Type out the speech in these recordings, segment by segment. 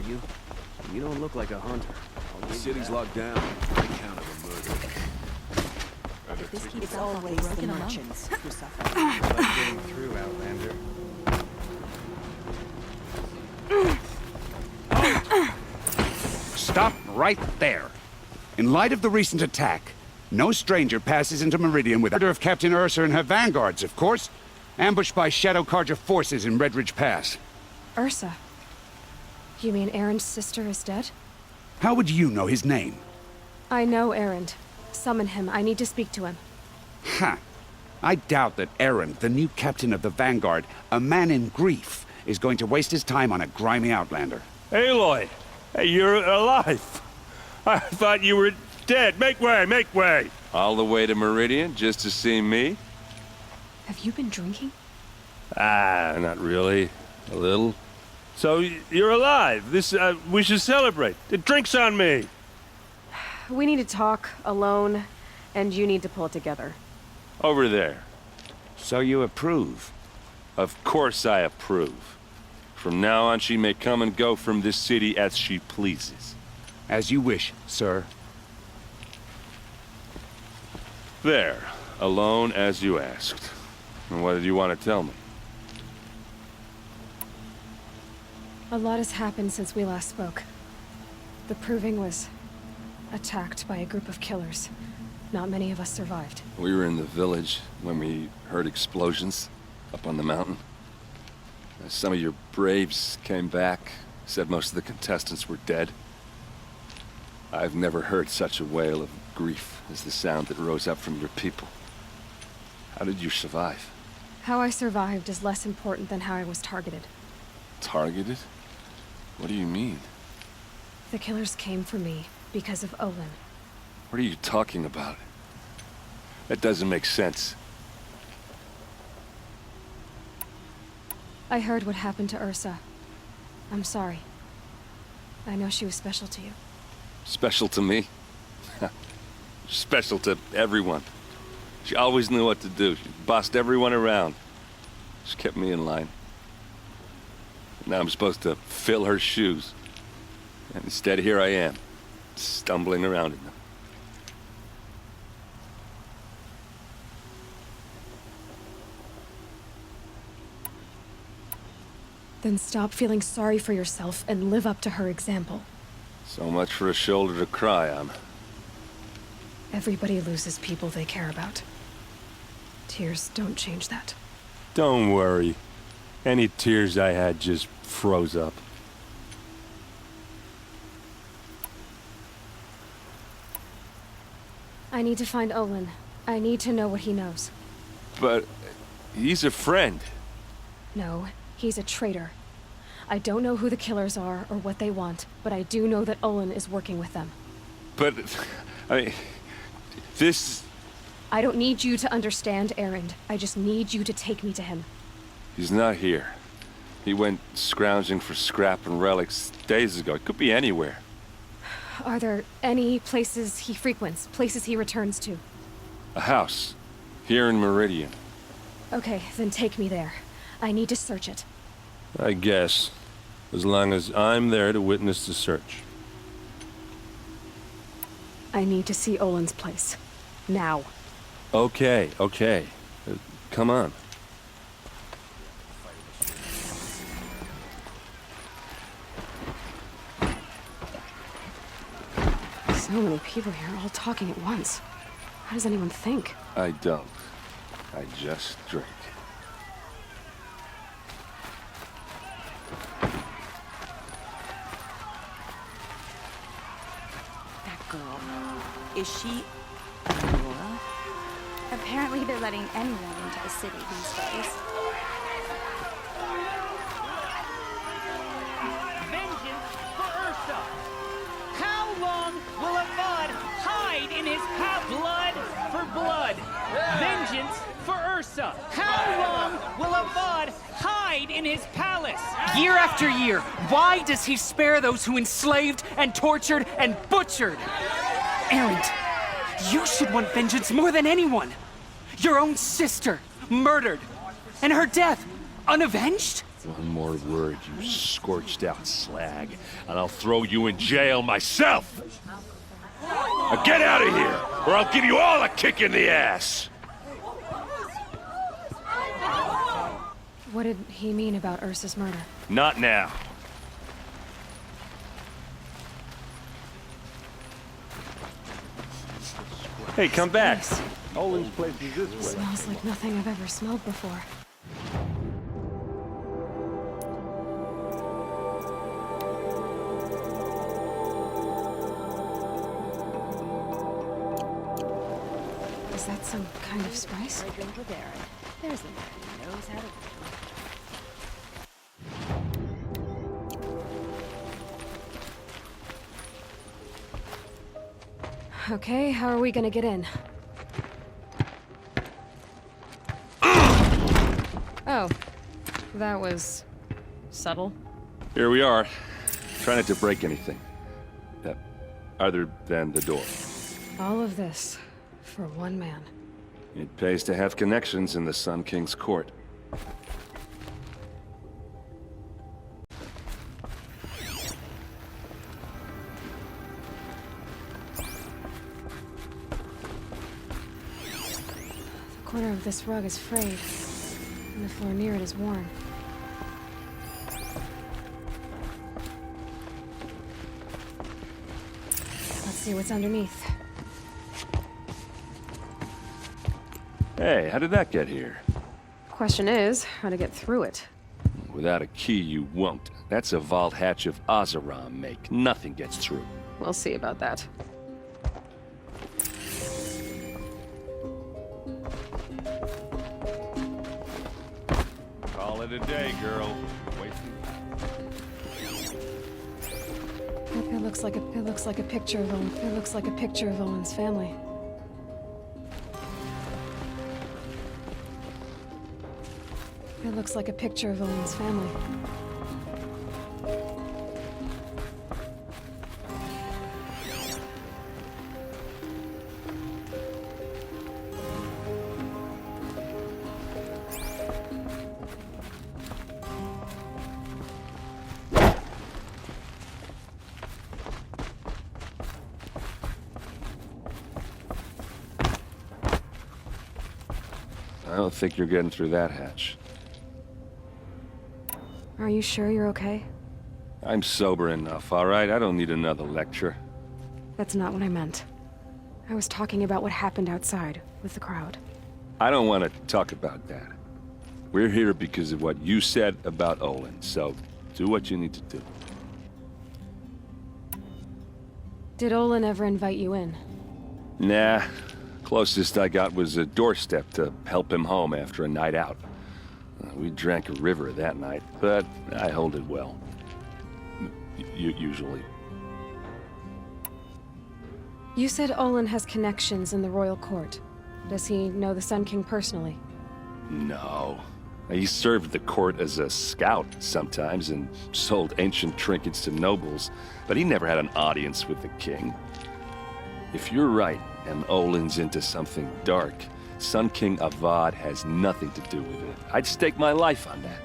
you? You don't look like a hunter. The city's locked down. I count of a murder. This keeps always the merchants who suffer. Like getting through, Outlander. Stop right there. In light of the recent attack, no stranger passes into Meridian without order of Captain Ursa and her vanguards, of course. Ambushed by Shadow Carja forces in Redridge Pass. Ursa? You mean Erin's sister is dead? How would you know his name? I know Erend. Summon him. I need to speak to him. Ha! I doubt that Erend, the new captain of the Vanguard, a man in grief, is going to waste his time on a grimy Outlander. Aloy! Hey, you're alive! I thought you were dead. Make way, make way! All the way to Meridian just to see me? Have you been drinking? Ah, not really. A little. So, you're alive. We should celebrate. The drink's on me. We need to talk, alone, and you need to pull it together. Over there. So you approve? Of course I approve. From now on, she may come and go from this city as she pleases. As you wish, sir. There. Alone as you asked. And what did you want to tell me? A lot has happened since we last spoke. The Proving was attacked by a group of killers. Not many of us survived. We were in the village when we heard explosions up on the mountain. Some of your braves came back, said most of the contestants were dead. I've never heard such a wail of grief as the sound that rose up from your people. How did you survive? How I survived is less important than how I was targeted. Targeted? What do you mean? The killers came for me because of Olin. What are you talking about? That doesn't make sense. I heard what happened to Ursa. I'm sorry. I know she was special to you. Special to me? Special to everyone. She always knew what to do. She bossed everyone around. She kept me in line. Now I'm supposed to fill her shoes. And instead, here I am, stumbling around in them. Then stop feeling sorry for yourself and live up to her example. So much for a shoulder to cry on. Everybody loses people they care about. Tears don't change that. Don't worry. Any tears I had just froze up. I need to find Olin. I need to know what he knows. But he's a friend. No, he's a traitor. I don't know who the killers are or what they want, but I do know that Olin is working with them. But, I mean, this... I don't need you to understand, Erend. I just need you to take me to him. He's not here. He went scrounging for scrap and relics days ago. It could be anywhere. Are there any places he frequents, places he returns to? A house. Here in Meridian. Okay, then take me there. I need to search it. I guess. As long as I'm there to witness the search. I need to see Olin's place. Now. Okay. Come on. So many people here, all talking at once. How does anyone think? I don't. I just drink. That girl. Is she Aurora? Apparently they're letting anyone into the city these days. Vengeance for Ursa! How long will a bud hide in his blood for blood? Vengeance for Ursa! How long will a bud hide in his palace? Year after year, why does he spare those who enslaved and tortured and butchered? Erend, you should want vengeance more than anyone. Your own sister, murdered, and her death, unavenged? One more word, you scorched out slag, and I'll throw you in jail myself! Now get out of here, or I'll give you all a kick in the ass! What did he mean about Ursa's murder? Not now. Hey, come back. Nice. Olin's place is this way. Smells like nothing I've ever smelled before. Is that some kind of spice? Right over there. There's a man who knows how to. Okay, how are we gonna get in? Oh, that was subtle. Here we are. Try not to break anything. Other than the door. All of this for one man. It pays to have connections in the Sun King's court. The corner of this rug is frayed, and the floor near it is worn. Let's see what's underneath. Hey, how did that get here? Question is, how to get through it. Without a key, you won't. That's a vault hatch of Oseram make. Nothing gets through. We'll see about that. Call it a day, girl. It looks like a picture of Owen. It looks like a picture of Owen's family. It looks like a picture of Owen's family. I don't think you're getting through that hatch. Are you sure you're okay? I'm sober enough, all right? I don't need another lecture. That's not what I meant. I was talking about what happened outside with the crowd. I don't want to talk about that. We're here because of what you said about Olin, so do what you need to do. Did Olin ever invite you in? Nah. Closest I got was a doorstep to help him home after a night out. We drank a river that night, but I hold it well. Usually. You said Olin has connections in the royal court. Does he know the Sun King personally? No. He served the court as a scout sometimes and sold ancient trinkets to nobles, but he never had an audience with the king. If you're right, and Olin's into something dark, Sun King Avad has nothing to do with it. I'd stake my life on that.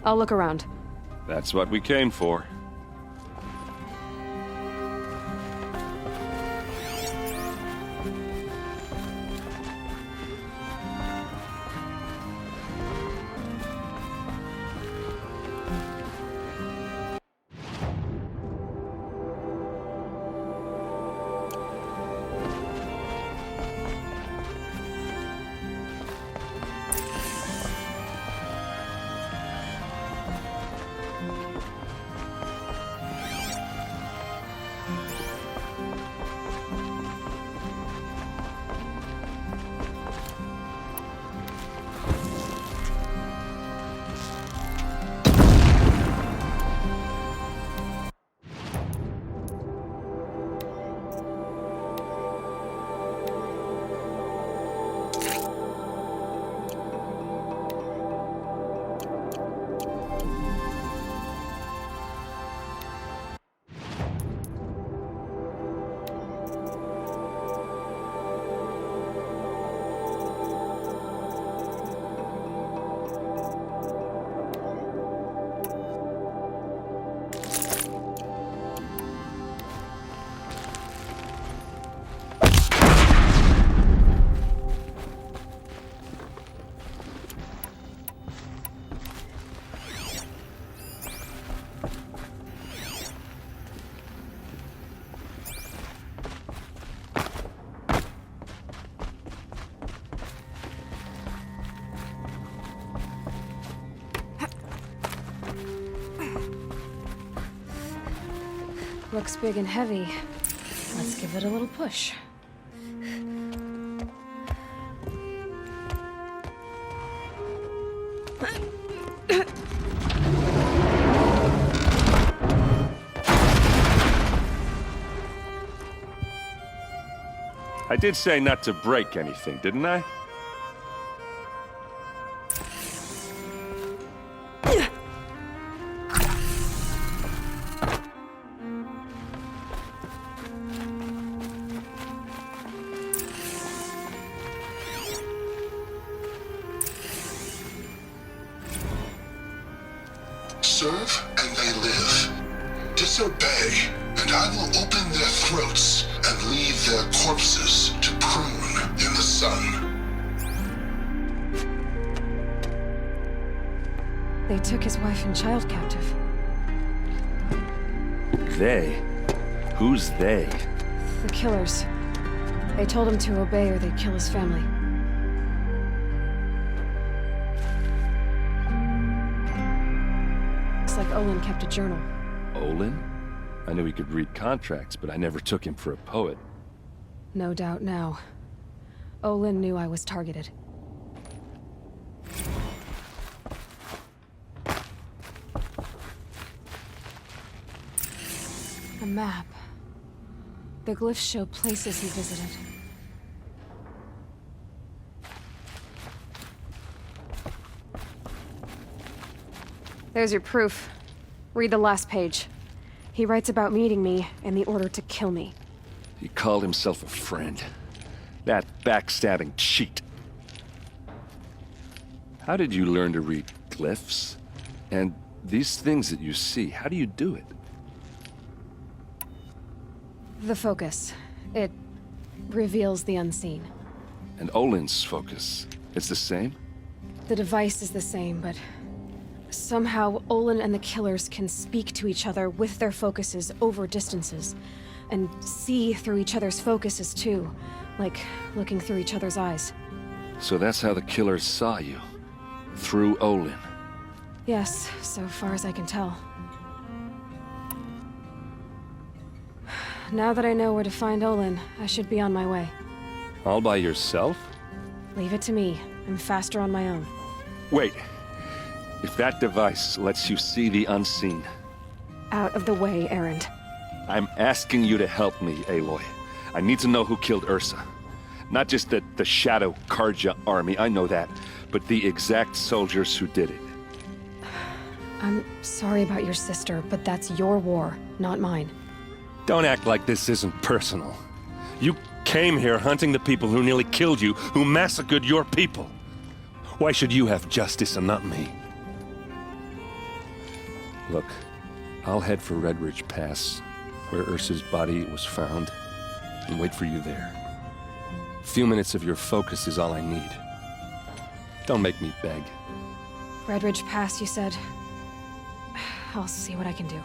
I'll look around. That's what we came for. Looks big and heavy. Let's give it a little push. I did say not to break anything, didn't I? Serve and they live. Disobey, and I will open their throats and leave their corpses to prune in the sun. They took his wife and child captive. They? Who's they? The killers. They told him to obey or they'd kill his family. Looks like Olin kept a journal. Olin? I knew he could read contracts, but I never took him for a poet. No doubt now. Olin knew I was targeted. A map. The glyphs show places he visited. There's your proof. Read the last page. He writes about meeting me and the order to kill me. He called himself a friend. That backstabbing cheat. How did you learn to read glyphs? And these things that you see, how do you do it? The focus. It reveals the unseen. And Olin's focus, it's the same? The device is the same, but somehow Olin and the killers can speak to each other with their focuses over distances, and see through each other's focuses too, like looking through each other's eyes. So that's how the killers saw you? Through Olin? Yes, so far as I can tell. Now that I know where to find Olin, I should be on my way. All by yourself? Leave it to me. I'm faster on my own. Wait. If that device lets you see the unseen... Out of the way, Erend. I'm asking you to help me, Aloy. I need to know who killed Ursa. Not just the Shadow Karja army, I know that, but the exact soldiers who did it. I'm sorry about your sister, but that's your war, not mine. Don't act like this isn't personal. You came here hunting the people who nearly killed you, who massacred your people. Why should you have justice and not me? Look, I'll head for Red Ridge Pass, where Ursa's body was found, and wait for you there. A few minutes of your focus is all I need. Don't make me beg. Red Ridge Pass, you said? I'll see what I can do.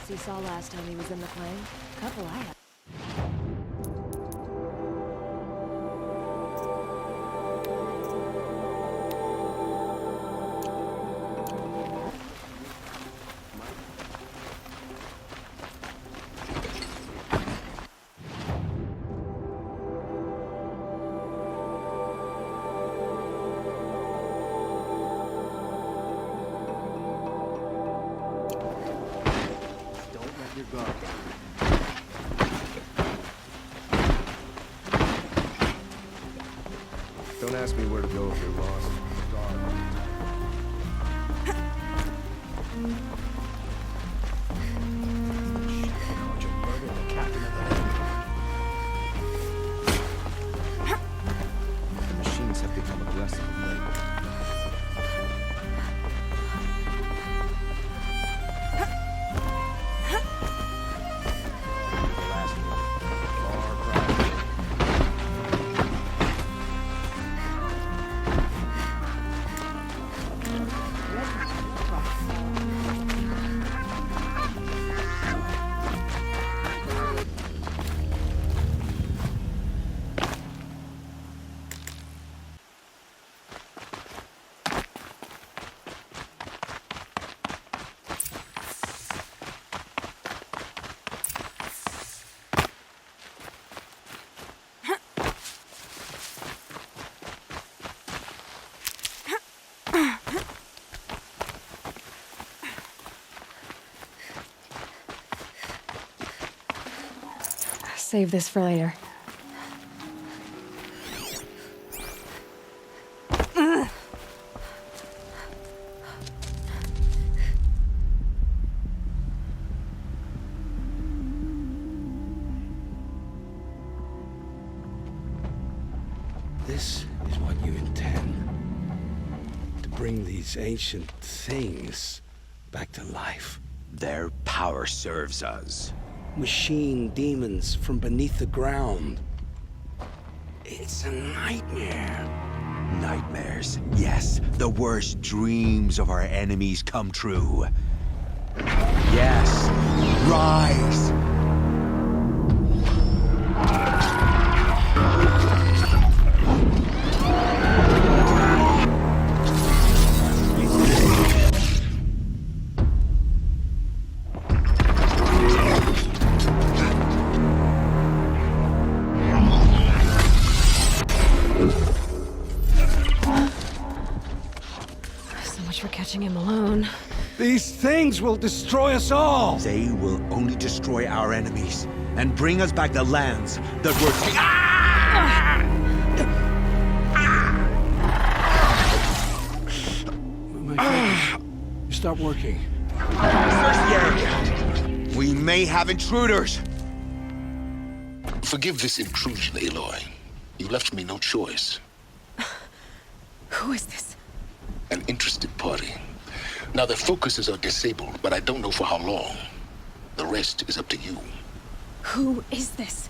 He saw last time he was in the play. Couple I had. Don't ask me where to go if you're lost. The machines have become aggressive of late. save this for later. This is what you intend. To bring these ancient things back to life. Their power serves us. Machine demons from beneath the ground. It's a nightmare. Nightmares, yes. The worst dreams of our enemies come true. Yes, rise! For catching him alone. These things will destroy us all! They will only destroy our enemies and bring us back the lands that were My fingers, you stop working. Search the area. We may have intruders. Forgive this intrusion, Aloy. You left me no choice. Who is this? An interested party. Now, their focuses are disabled, but I don't know for how long. The rest is up to you. Who is this?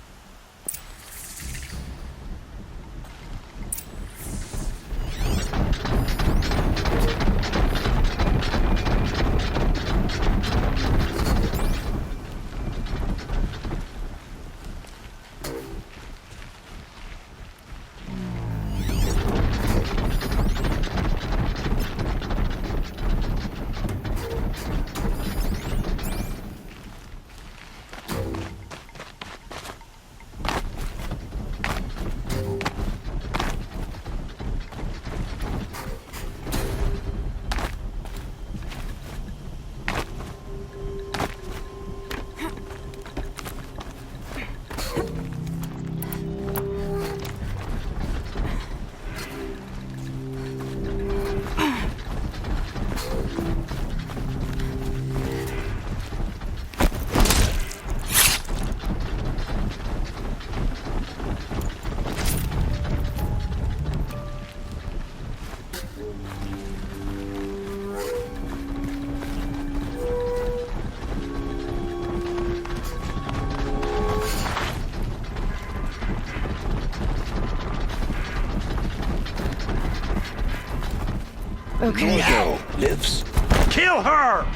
Okay. Gorgo lives. Kill her!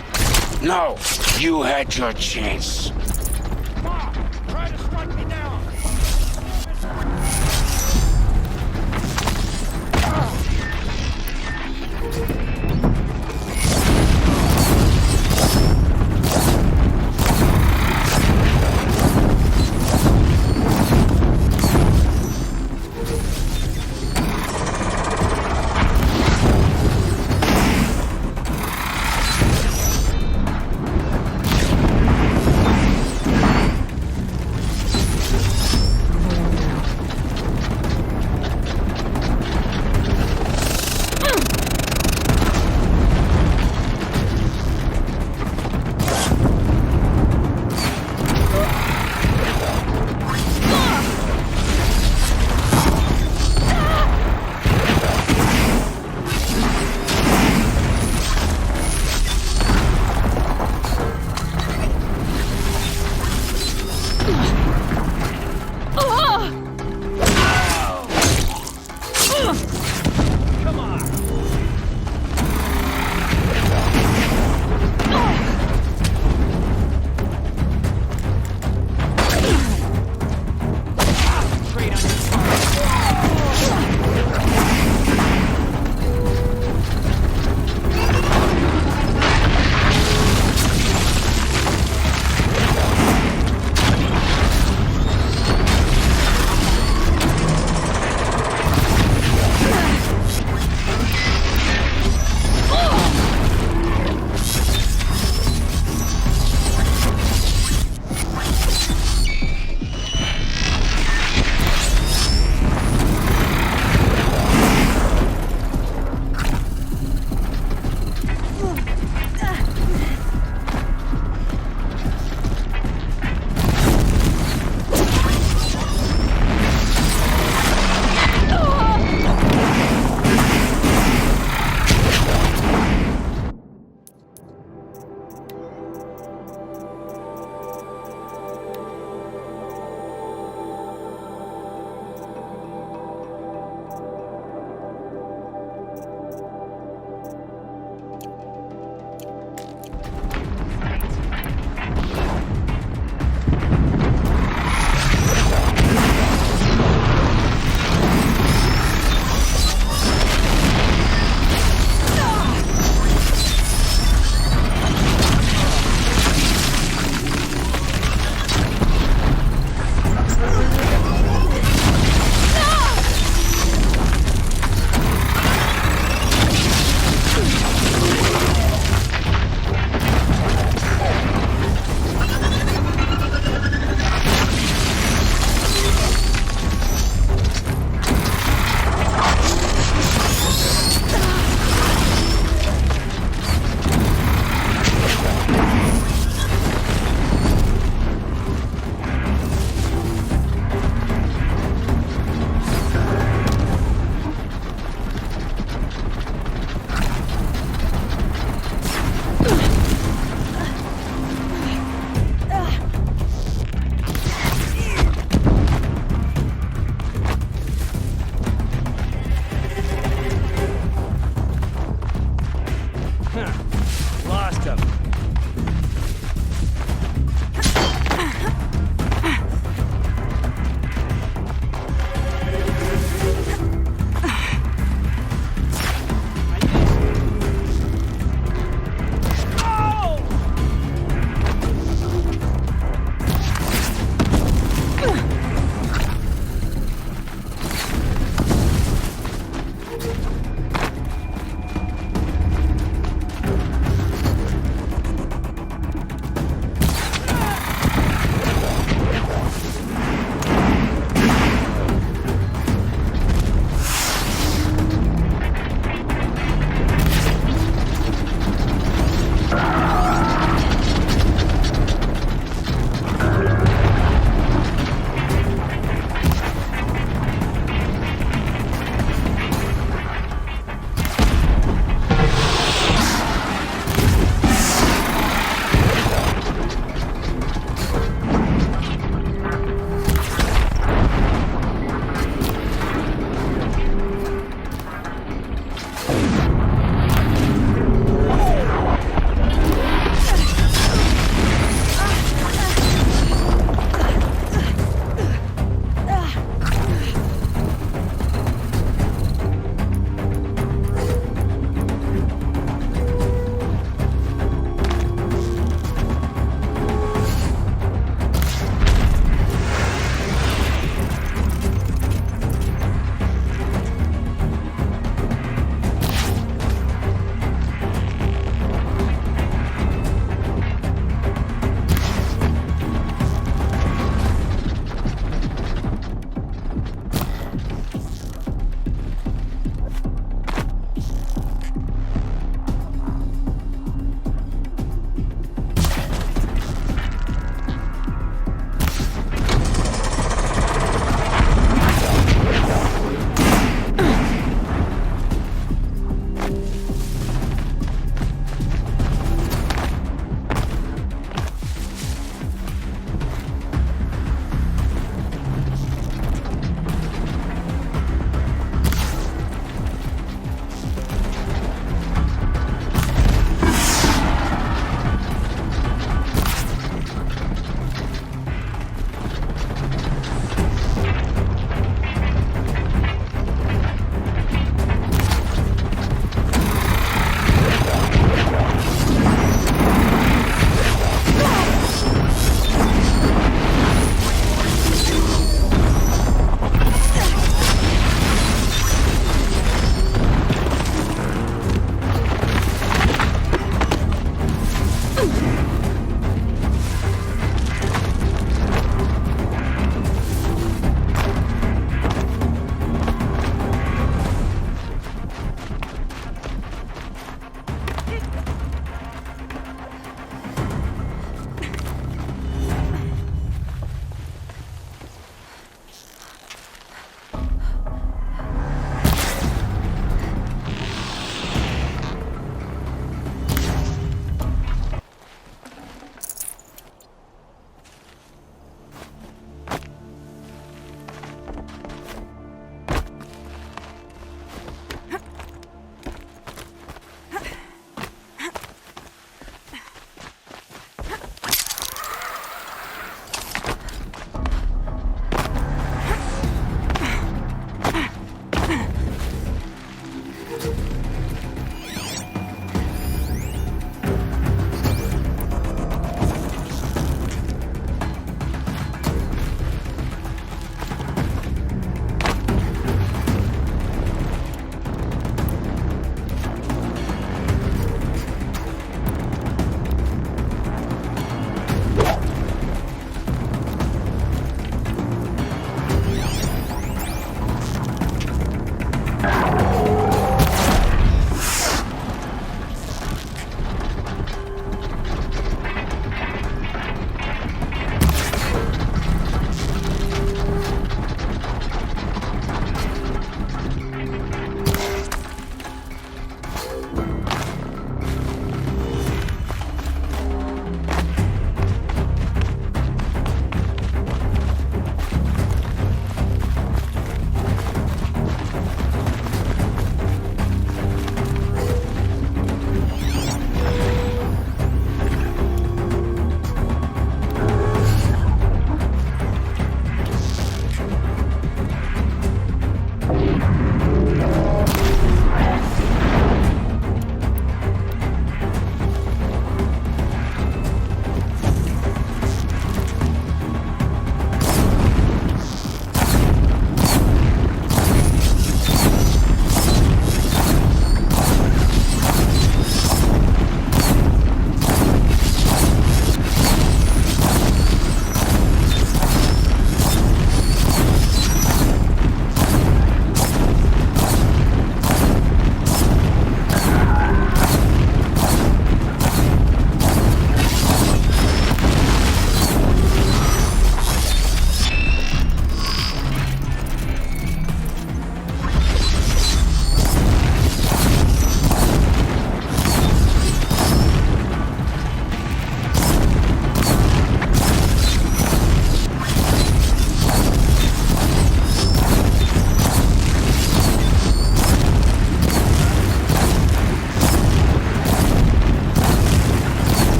No, you had your chance. Try to strike me down.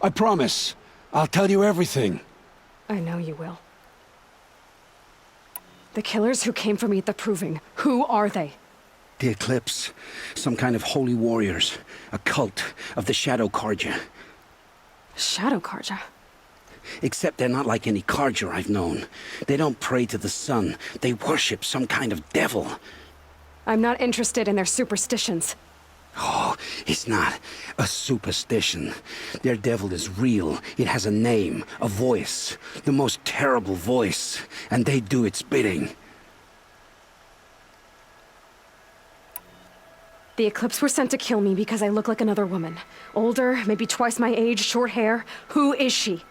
I promise. I'll tell you everything. I know you will. The killers who came for me at the Proving, who are they? The Eclipse. Some kind of holy warriors. A cult of the Shadow Carja. Shadow Carja? Except they're not like any Carja I've known. They don't pray to the sun. They worship some kind of devil. I'm not interested in their superstitions. Oh, it's not a superstition. Their devil is real. It has a name, a voice. The most terrible voice. And they do its bidding. The Eclipse were sent to kill me because I look like another woman. Older, maybe twice my age, short hair. Who is she?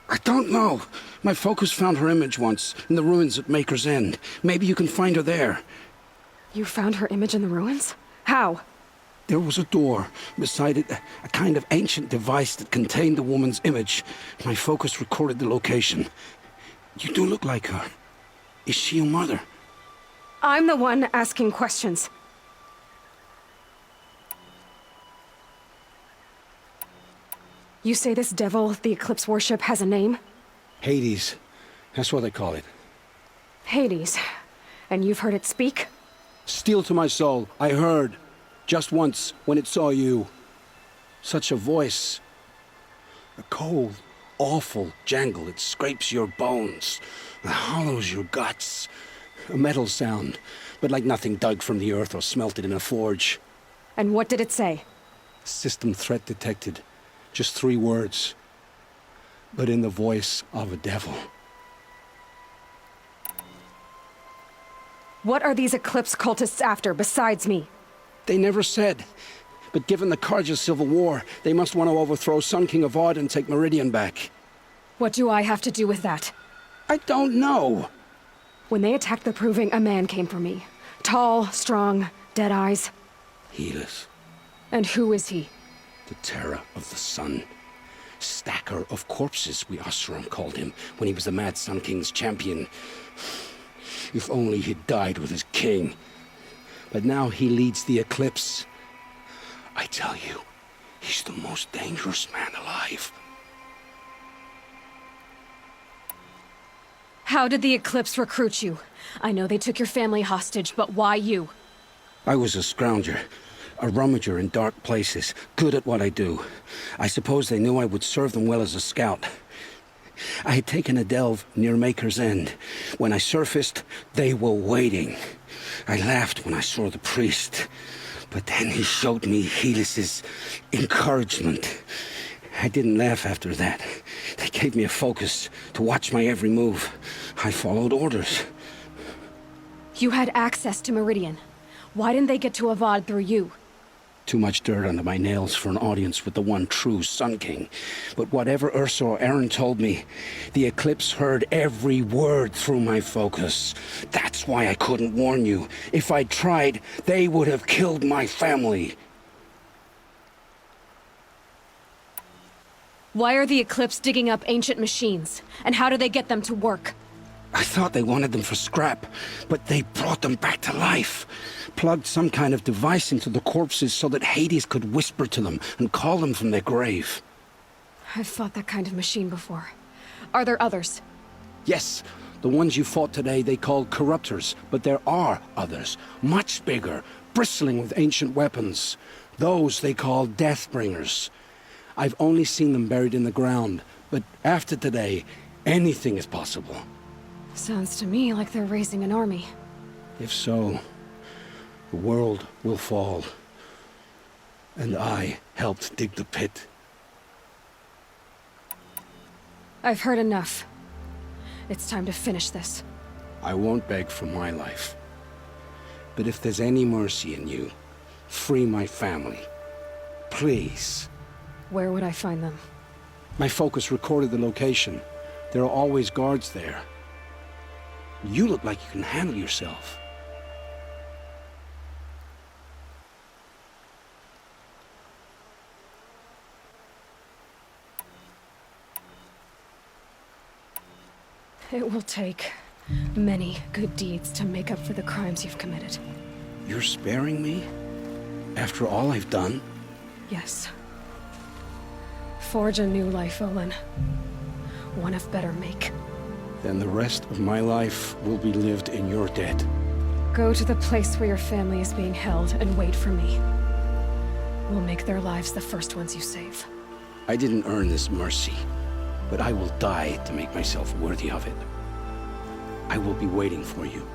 I don't know. My focus found her image once, in the ruins at Maker's End. Maybe you can find her there. You found her image in the ruins? How? There was a door. Beside it, a kind of ancient device that contained the woman's image. My focus recorded the location. You do look like her. Is she your mother? I'm the one asking questions. You say this devil the Eclipse worship has a name? Hades. That's what they call it. Hades. And you've heard it speak? Steel to my soul. I heard. Just once, when it saw you. Such a voice. A cold, awful jangle. It scrapes your bones. It hollows your guts. A metal sound, but like nothing dug from the earth or smelted in a forge. And what did it say? System threat detected. Just 3 words. But in the voice of a devil. What are these Eclipse cultists after, besides me? They never said. But given the Carja civil war, they must want to overthrow Sun King of Odd and take Meridian back. What do I have to do with that? I don't know. When they attacked the Proving, a man came for me. Tall, strong, dead eyes. Helis. And who is he? The terror of the sun. Stacker of corpses, we Oseram called him, when he was the Mad Sun King's champion. If only he'd died with his king. But now he leads the Eclipse. I tell you, he's the most dangerous man alive. How did the Eclipse recruit you? I know they took your family hostage, but why you? I was a scrounger. A rummager in dark places, good at what I do. I suppose they knew I would serve them well as a scout. I had taken a delve near Maker's End. When I surfaced, they were waiting. I laughed when I saw the priest. But then he showed me Helis's encouragement. I didn't laugh after that. They gave me a focus to watch my every move. I followed orders. You had access to Meridian. Why didn't they get to Avad through you? Too much dirt under my nails for an audience with the one true Sun King. But whatever Ursa or Aaron told me, the Eclipse heard every word through my focus. That's why I couldn't warn you. If I'd tried, they would have killed my family. Why are the Eclipse digging up ancient machines? And how do they get them to work? I thought they wanted them for scrap, but they brought them back to life. Plugged some kind of device into the corpses so that Hades could whisper to them and call them from their grave. I've fought that kind of machine before. Are there others? Yes, the ones you fought today they called corruptors, but there are others, much bigger, bristling with ancient weapons. Those they call Deathbringers. I've only seen them buried in the ground, but after today, anything is possible. Sounds to me like they're raising an army. If so, the world will fall. And I helped dig the pit. I've heard enough. It's time to finish this. I won't beg for my life. But if there's any mercy in you, free my family. Please. Where would I find them? My focus recorded the location. There are always guards there. You look like you can handle yourself. It will take many good deeds to make up for the crimes you've committed. You're sparing me? After all I've done? Yes. Forge a new life, Olin. One of better make. Then the rest of my life will be lived in your debt. Go to the place where your family is being held and wait for me. We'll make their lives the first ones you save. I didn't earn this mercy, but I will die to make myself worthy of it. I will be waiting for you.